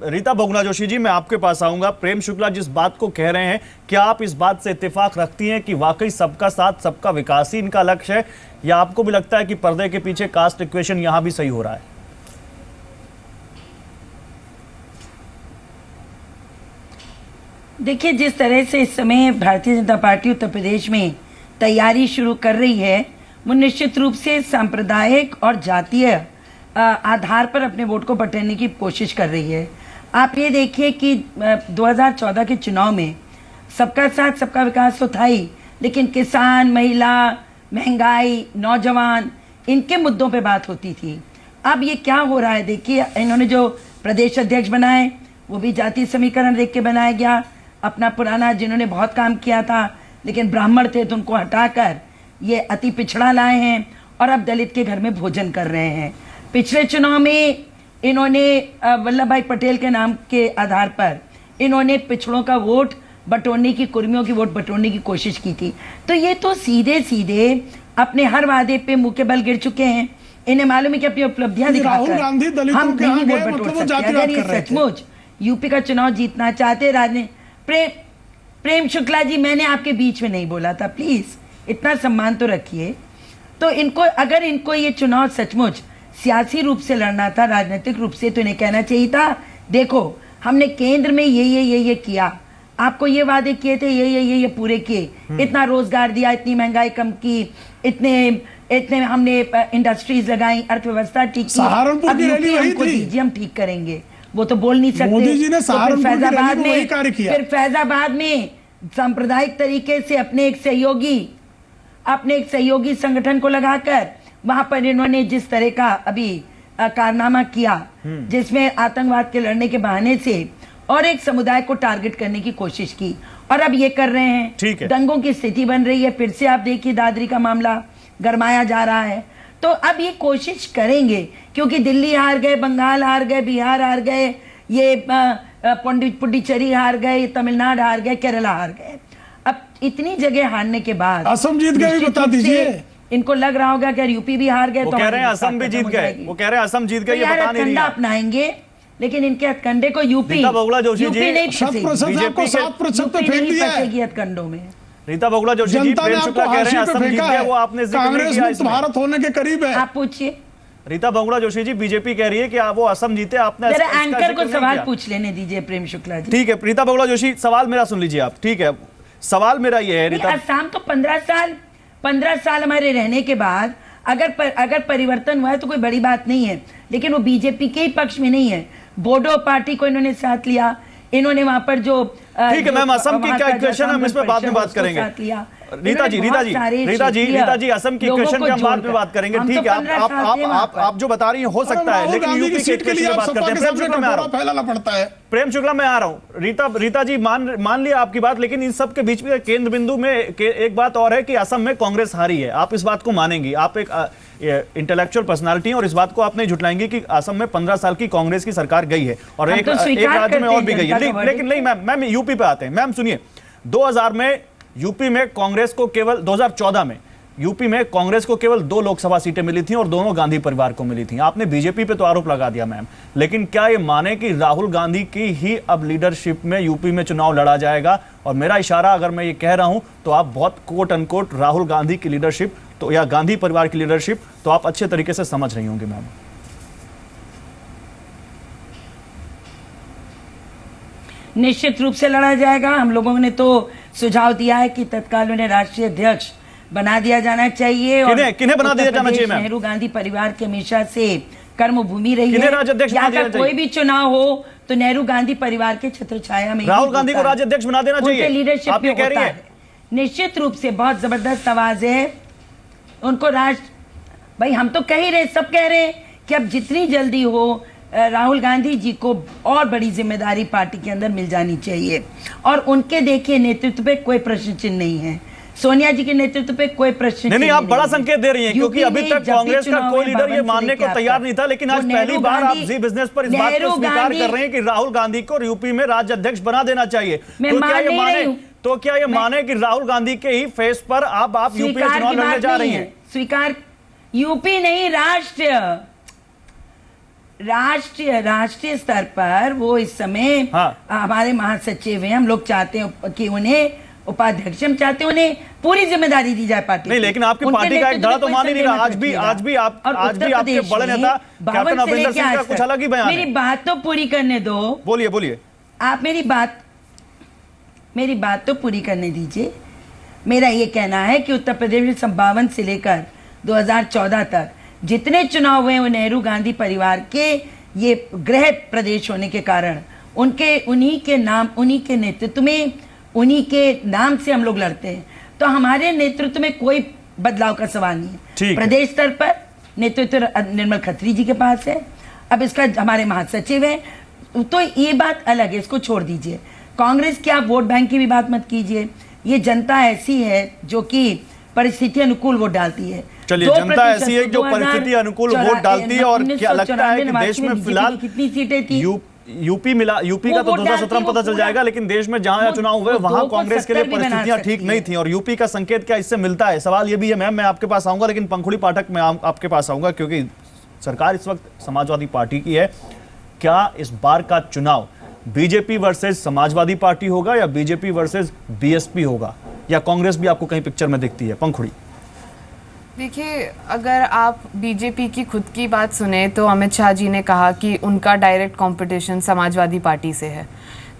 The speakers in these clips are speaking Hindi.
रीता बहुगुणा जोशी जी, मैं आपके पास आऊंगा। प्रेम शुक्ला जिस बात को कह रहे हैं, क्या आप इस बात से इत्तेफाक रखती हैं कि वाकई सबका साथ सबका विकास ही इनका लक्ष्य है, या आपको भी लगता है कि पर्दे के पीछे कास्ट इक्वेशन यहां भी सही हो रहा है? देखिए, जिस तरह से इस समय भारतीय जनता पार्टी उत्तर प्रदेश में तैयारी शुरू कर रही है, वो निश्चित रूप से सांप्रदायिक और जातीय आधार पर अपने वोट को बटोरने की कोशिश कर रही है। आप ये देखिए कि 2014 के चुनाव में सबका साथ सबका विकास तो था ही, लेकिन किसान, महिला, महंगाई, नौजवान, इनके मुद्दों पे बात होती थी। अब ये क्या हो रहा है, देखिए इन्होंने जो प्रदेश अध्यक्ष बनाए वो भी जाति समीकरण देख के बनाया गया। अपना पुराना जिन्होंने बहुत काम किया था लेकिन ब्राह्मण थे तो उनको हटाकर ये अति पिछड़ा लाए हैं और अब दलित के घर में भोजन कर रहे हैं। पिछले चुनाव में इन्होंने वल्लभ भाई पटेल के नाम के आधार पर इन्होंने पिछड़ों का वोट बटोरने की, कुर्मियों की वोट बटोरने की कोशिश की थी। तो ये तो सीधे सीधे अपने हर वादे पे मुंह के बल गिर चुके हैं। इन्हें मालूम है कि अपनी उपलब्धियां दिखाकर हम नहीं वोट बटोर सकते। अगर ये सचमुच यूपी का चुनाव जीतना चाहते, प्रेम शुक्ला जी, मैंने आपके बीच में नहीं बोला था, प्लीज इतना सम्मान तो रखिए। तो इनको, अगर इनको ये चुनाव सचमुच सियासी रूप से लड़ना था, राजनीतिक रूप से, तो इन्हें कहना चाहिए था, देखो हमने केंद्र में ये किया, आपको ये वादे किए थे, ये पूरे किए, इतना रोजगार दिया, इतनी महंगाई कम की, इतने हमने इंडस्ट्रीज लगाई, अर्थव्यवस्था ठीक की, अब यूपी हमको दीजिए, हम ठीक करेंगे। वो तो बोल नहीं सकते। मोदी जी ने फैजाबाद में फिर फैजाबाद में सांप्रदायिक तरीके से अपने एक सहयोगी संगठन को लगाकर वहां पर इन्होंने जिस तरह का अभी कारनामा किया, जिसमें आतंकवाद के लड़ने के बहाने से और एक समुदाय को टारगेट करने की कोशिश की, और अब ये कर रहे हैं। दंगों की स्थिति बन रही है। फिर से आप देखिए दादरी का मामला गरमाया जा रहा है। तो अब ये कोशिश करेंगे, क्योंकि दिल्ली हार गए, बंगाल हार गए, बिहार हार गए, ये पुडुचेरी हार गए, तमिलनाडु हार गए, केरला हार गए। अब इतनी जगह हारने के बाद असम जीत गए, बता दीजिए। इनको लग रहा होगा कि यूपी भी हार गए तो कह रहे हैं असम भी जीत गए, वो कह रहे हैं असम जीत गए, ये बता नहीं रही है। अपनाएंगे, लेकिन इनके हथकंडे को यूपी नहीं फंसेगी हथकंडों में। रीता बहुगुणा जोशी जी, प्रेम शुक्ला कह रहे हैं असम जीत गया, वो आपने जिक्र नहीं किया इसमें। भारत होने के करीब है। आप पूछिए। रीता बहुगुणा जोशी जी, बीजेपी कह रही है कि वो असम जीते, आपने एंकर को सवाल पूछ लेने दीजिए प्रेम शुक्ला जी। ठीक है रीता बहुगुणा जोशी, सवाल मेरा सुन लीजिए आप। ठीक है, सवाल मेरा ये है रीता, असम तो 15 साल हमारे रहने के बाद अगर परिवर्तन हुआ है तो कोई बड़ी बात नहीं है, लेकिन वो बीजेपी के ही पक्ष में नहीं है। बोडो पार्टी को इन्होंने साथ लिया, इन्होंने वहां पर जो ठीक है मैम, असम की क्या इक्वेशन है हम इस पे बाद में बात करेंगे। रीता जी, असम की इक्वेशन पे हम बाद में बात करेंगे। ठीक है, आप जो बता रही हैं हो सकता है, लेकिन यूपी की इक्वेशन पे बात करते हैं। प्रेम शुक्ला, मैं आ रहा हूं। प्रेम शुक्ला, मैं आ रहा हूं। रीता जी, मान लिया आपकी बात, लेकिन इन सब के बीच में केंद्र बिंदु में एक बात और है कि असम में कांग्रेस हारी है। आप इस बात को मानेंगी? आप एक इंटेलेक्चुअल पर्सनालिटी, और इस बात को आप नहीं झुटलाएंगी कि असम में 15 साल की कांग्रेस की सरकार गई है और एक राज्य में और भी गई है। लेकिन नहीं मैम, यूपी पे आते हैं। मैम सुनिए, 2000 में यूपी में कांग्रेस को केवल 2014 में यूपी में कांग्रेस को केवल 2 लोकसभा सीटें मिली थी और दोनों गांधी परिवार को मिली थी। आपने बीजेपी पे तो आरोप लगा दिया मैम, लेकिन क्या ये माने कि राहुल गांधी की ही अब लीडरशिप में यूपी में चुनाव लड़ा जाएगा? और मेरा इशारा अगर मैं ये कह रहा हूं तो आप बहुत कोट अनकोट राहुल गांधी की लीडरशिप तो या गांधी परिवार की लीडरशिप तो आप अच्छे तरीके से समझ रही होंगी मैम। निश्चित रूप से लड़ा जाएगा। हम लोगों ने तो सुझाव दिया है कि तत्काल उन्हें राष्ट्रीय अध्यक्ष बना दिया जाना चाहिए। किन्हें बना दिया जाना चाहिए? नेहरू गांधी परिवार की हमेशा से कर्मभूमि रही है। राज्याध्यक्ष बना देना चाहिए? कोई भी चुनाव हो तो नेहरू गांधी परिवार के छत्र छाया में राहुल गांधी को राज्याध्यक्ष बना देना चाहिए। लीडरशिप में होता है। निश्चित रूप से बहुत जबरदस्त आवाज है उनको भाई हम तो कह ही रहे, सब कह रहे हैं कि अब जितनी जल्दी हो राहुल गांधी जी को और बड़ी जिम्मेदारी पार्टी के अंदर मिल जानी चाहिए। और उनके देखिए नेतृत्व पे कोई प्रश्न चिन्ह नहीं है, सोनिया जी के नेतृत्व पे कोई प्रश्न नहीं। आप बड़ा संकेत दे रही हैं, क्योंकि अभी तक कांग्रेस का कोई लीडर ये मानने को तैयार नहीं था, लेकिन आज पहली बार आप जी बिजनेस पर इस बात को स्वीकार कर रहे हैं कि राहुल गांधी को यूपी में राज्य अध्यक्ष बना देना चाहिए। तो क्या ये माने कि राहुल गांधी के ही फेस पर आप यूपी में चुनाव लड़ने जा रही हैं? स्वीकार, यूपी नहीं राष्ट्र। राष्ट्रीय स्तर पर वो इस समय हमारे महासचिव हैं। हम लोग चाहते हैं कि उन्हें उपाध्यक्ष, हम चाहते हैं उन्हें पूरी जिम्मेदारी दी जाए पार्टी नहीं, लेकिन आपकी पार्टी का एक धड़ा तो मान ही नहीं रहा। आज भी आपके बड़े नेता कैप्टन अमरिंदर सिंह का कुछ अलग ही बयान है। मेरी बात तो पूरी करने दो। बोलिए। आप मेरी बात तो पूरी करने दीजिए। मेरा ये कहना है कि उत्तर प्रदेश में 52 से लेकर 2014 तक जितने चुनाव हुए, वो नेहरू गांधी परिवार के ये गृह प्रदेश होने के कारण उन्हीं के नाम, उन्हीं के नेतृत्व में, उन्हीं के नाम से हम लोग लड़ते हैं। तो हमारे नेतृत्व में कोई बदलाव का सवाल नहीं है। प्रदेश स्तर पर नेतृत्व निर्मल खत्री जी के पास है, अब इसका हमारे महासचिव है, तो ये बात अलग है, इसको छोड़ दीजिए। कांग्रेस की आप वोट बैंक की भी बात मत कीजिए। ये जनता ऐसी है जो कि परिस्थिति अनुकूल वोट डालती है। चलिए, जनता ऐसी है जो परिस्थिति अनुकूल वोट डालती है। और क्या लगता है कि देश में फिलहाल कितनी सीटें थी? यूपी का तो 2017 में पता चल जाएगा, लेकिन देश में जहां चुनाव हुए वहां कांग्रेस के लिए परिस्थितियां ठीक नहीं थी। और यूपी का संकेत क्या इससे मिलता है? सवाल ये भी है मैम, मैं आपके पास आऊंगा, लेकिन पंखुड़ी पाठक मैं आपके पास आऊंगा, क्योंकि सरकार इस वक्त समाजवादी पार्टी की है। क्या इस बार का चुनाव बीजेपी वर्सेस समाजवादी पार्टी होगा या बीजेपी वर्सेस बीएसपी होगा, या कांग्रेस भी आपको कहीं पिक्चर में दिखती है? पंखुड़ी। देखिए, अगर आप बीजेपी की खुद की बात सुने तो अमित शाह जी ने कहा कि उनका डायरेक्ट कंपटीशन समाजवादी पार्टी से है।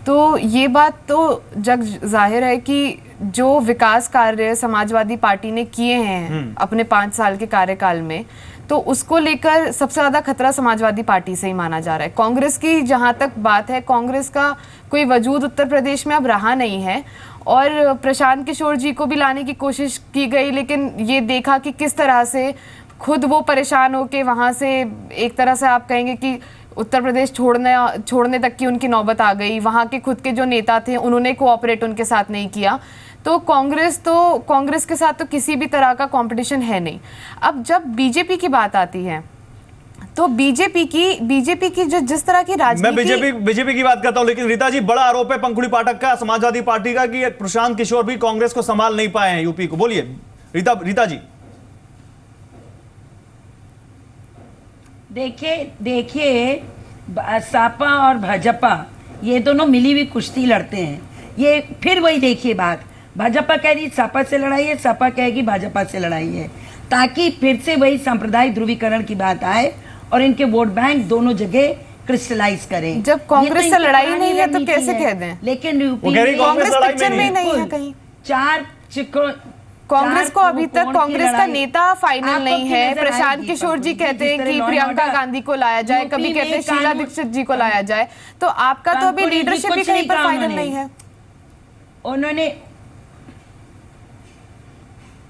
तो ये बात तो जग जाहिर है कि जो विकास कार्य समाजवादी पार्टी ने किए हैं अपने 5 साल के कार्यकाल में, तो उसको लेकर सबसे ज़्यादा खतरा समाजवादी पार्टी से ही माना जा रहा है। कांग्रेस की जहाँ तक बात है, कांग्रेस का कोई वजूद उत्तर प्रदेश में अब रहा नहीं है। और प्रशांत किशोर जी को भी लाने की कोशिश की गई, लेकिन ये देखा कि किस तरह से खुद वो परेशान होके वहाँ से, एक तरह से आप कहेंगे कि उत्तर प्रदेश छोड़ने तक की उनकी नौबत आ गई। वहाँ के खुद के जो नेता थे उन्होंने कोऑपरेट उनके साथ नहीं किया। तो कांग्रेस के साथ तो किसी भी तरह का कंपटीशन है नहीं। अब जब बीजेपी की बात आती है तो बीजेपी की जो जिस तरह की राजनीति, मैं बीजेपी की बात करता हूं, लेकिन रीता जी, बड़ा आरोप है पंखुड़ी पाठक का समाजवादी पार्टी का कि प्रशांत किशोर भी कांग्रेस को संभाल नहीं पाए हैं यूपी को। बोलिए रीता जी। देखिए सपा और भाजपा ये दोनों मिली हुई कुश्ती लड़ते हैं। ये फिर वही देखिए बात, भाजपा कह रही सपा से लड़ाई है, सपा कहेगी भाजपा से लड़ाई है, ताकि फिर से वही सांप्रदायिक ध्रुवीकरण की बात आए और इनके वोट बैंक दोनों जगह क्रिस्टलाइज करें। जब कांग्रेस से लड़ाई नहीं है तो कैसे कह दें? लेकिन यूपी कांग्रेस पिक्चर में नहीं है कहीं। कांग्रेस को अभी तक कांग्रेस का नेता फाइनल नहीं है। प्रशांत किशोर जी कहते हैं कि प्रियंका गांधी को लाया जाए, कभी कहते हैं शीला दीक्षित जी को लाया जाए। तो आपका तो अभी लीडरशिप भी कहीं पर फाइनल नहीं है। उन्होंने,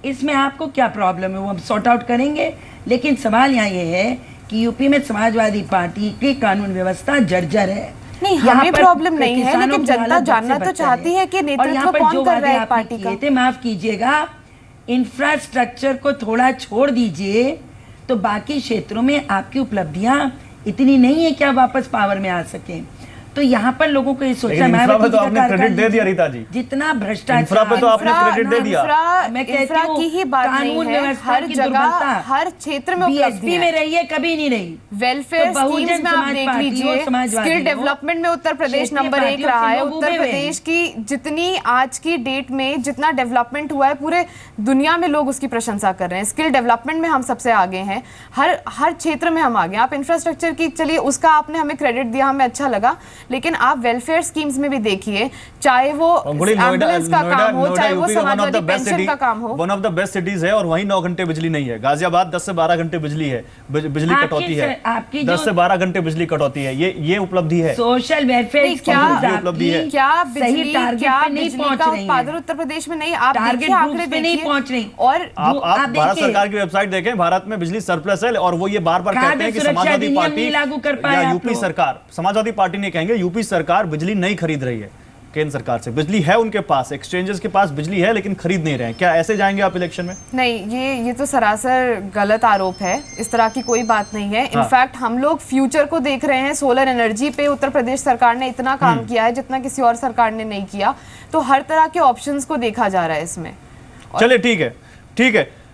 इसमें आपको क्या प्रॉब्लम है, वो हम सॉर्ट आउट करेंगे। लेकिन सवाल यहाँ ये है कि यूपी में समाजवादी पार्टी की कानून व्यवस्था जर्जर है। नहीं, हमें प्रॉब्लम नहीं है, लेकिन जनता जानना तो चाहती है कि नेतृत्व कौन कर रहा है पार्टी का। माफ कीजिएगा, इंफ्रास्ट्रक्चर को थोड़ा छोड़ दीजिए तो बाकी क्षेत्रों में आपकी उपलब्धियां इतनी नहीं है कि आप वापस पावर में आ सकें। तो यहाँ पर लोगों को ये सोचना, मैं तो आपने क्रेडिट दे दिया रीता जी, जितना भ्रष्टाचार, इंफ्रा पे तो आपने क्रेडिट दे दिया। मैं कहती हूँ की ही बात कानून व्यवस्था हर जगह, हर क्षेत्र में बीएसपी में रही है, कभी नहीं रही। वेलफेयर स्कीम्स में आप देख लीजिए, स्किल डेवलपमेंट में उत्तर प्रदेश नंबर 1 रहा है। उत्तर प्रदेश की जितनी आज की डेट में जितना डेवलपमेंट हुआ है, पूरे दुनिया में लोग उसकी प्रशंसा कर रहे हैं। स्किल डेवलपमेंट में हम सबसे आगे हैं, हर क्षेत्र में हम आगे। आप इंफ्रास्ट्रक्चर की, चलिए उसका आपने हमें क्रेडिट दिया, हमें अच्छा लगा, लेकिन आप वेलफेयर स्कीम्स में भी देखिए, चाहे वो एम्बुलेंस का काम हो, चाहे वो समाजवादी पेंशन का काम हो। One of the best cities है, और वहीं 9 घंटे बिजली नहीं है। गाजियाबाद 10 से 12 घंटे बिजली है, बिजली कटौती है, 10 से 12 घंटे बिजली कटौती है। ये उपलब्धि है। सोशल वेलफेयर क्या उपलब्धि है? क्या बिजली का उत्पादन उत्तर प्रदेश में नहीं? आप देखिए आंकड़े पे नहीं पहुंच रही। और आप भारत सरकार की वेबसाइट देखें, भारत में बिजली सरप्लस है, और वो ये बार-बार कहते हैं कि समाजवादी पार्टी या यूपी सरकार, समाजवादी पार्टी नहीं कहेंगे, यूपी सरकार बिजली नहीं खरीद रही है केंद्र सरकार से। बिजली है उनके पास, एक्सचेंजेस के पास बिजली है, लेकिन खरीद नहीं रहे हैं। क्या ऐसे जाएंगे आप इलेक्शन में? नहीं, ये तो सरासर गलत आरोप है। इस तरह की कोई बात नहीं है। इनफैक्ट हम लोग फ्यूचर को देख रहे हैं। सोलर एनर्जी पे उत्तर प्रदेश सरकार ने इतना काम किया है जितना किसी और सरकार ने नहीं किया। तो हर तरह के ऑप्शंस को देखा जा रहा है इसमें। चलिए ठीक है।